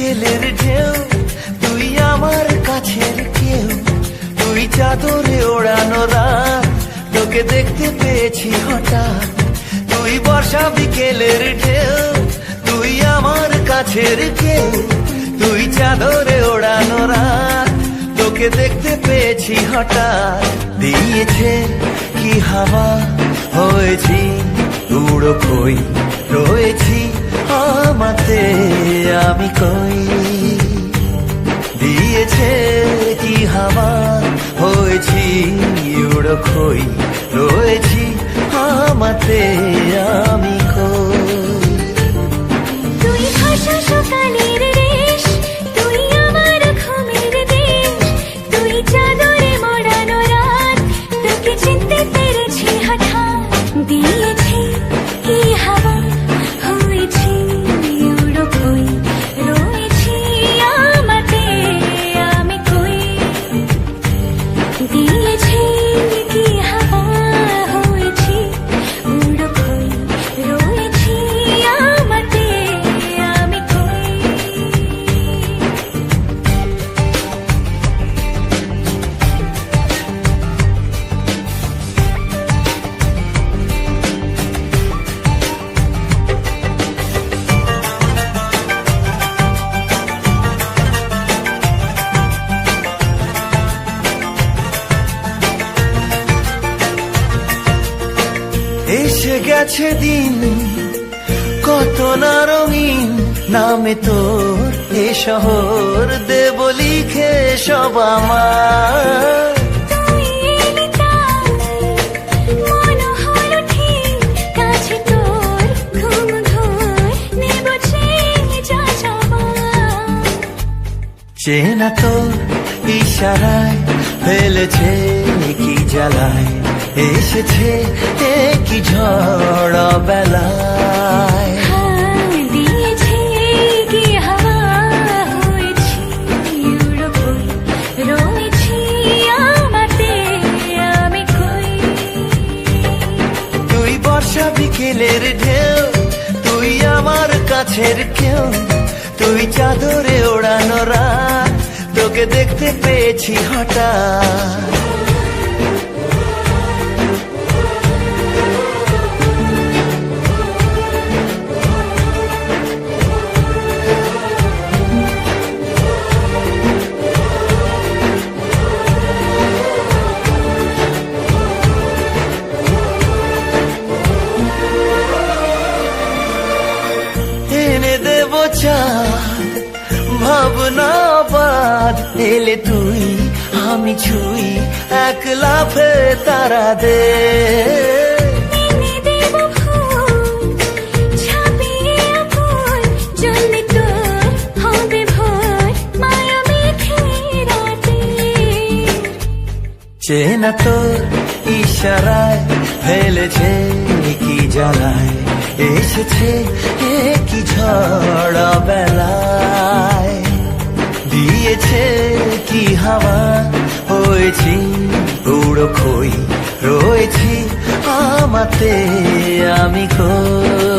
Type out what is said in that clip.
বিকেলের ঢেউ, তুই আমার কাছের কেউ, তুই চাদরে ওড়ানো রাত, তোকে দেখতে পেয়েছি হঠাৎ। তুই বর্ষা বিকেলের ঢেউ, তুই আমার কাছের কেউ, তুই চাদরে ওড়ানো রাত, তোকে দেখতে পেয়েছি হঠাৎ। দিয়েছে কি হাওয়া, হয়েছি উড়ো কই, রয়েছি আমাতে আমি কই। দিয়েছে কি হাওয়া, হয়েছি উড়ো কই, রয়েছি আমাতে আমি কই। তুই ভাষা সকালের রেশ, তুই আমার ঘুমের দেশ, তুই চাদরে মোড়ানো রাত, তোকে চিনতে পেরেছি হঠাৎ। দিয়েছি কি হাওয়া, হয়েছি উড়ো কই, রয়েছি আমাতে আমি কই। দিয়েছি কি হাওয়া, হয়েছি উড়ো কই, রয়েছি আমাতে আমি কই। এসে গেছে দিন কত না রঙিন, নামে তোর এ শহর দেব লিখে সব আমার। তুই এলি তাই মন হলো ঠিক, কাছে তোর ঘুম ঘোর নেব চেয়ে যা যাবার। চেনা তোর ইশারায় ফেলেছে কি জ্বালায়, এসেছে কি ঝড় বেলায়। দিয়েছে কি হাওয়া, হয়েছি উড়ো কই, রয়েছি আমাতে আমি কই। তুই বর্ষা বিকেলের ঢেউ, তুই আমার কাছের কেউ, তুই চাদরে ওড়ানো রাত, তোকে দেখতে পেয়েছি হঠাৎ। এনে দেব চাঁদ ভাবনা বাদ, এলে তুই আমি ছুই এক লাফে তারা দে। এনে দেব ফুল ছাপিয়ে ফুল, জ্বলবে তোর হবে ভোর মায়া মেঘে রাতে। চেনা তোর ইশারায় ফেলেছে কি জ্বালায়, এসেছে কি ঝড় বেলায়। দিয়েছে কি হাওয়া, হয়েছি উড়ো খই, রয়েছি আমাতে আমি কই।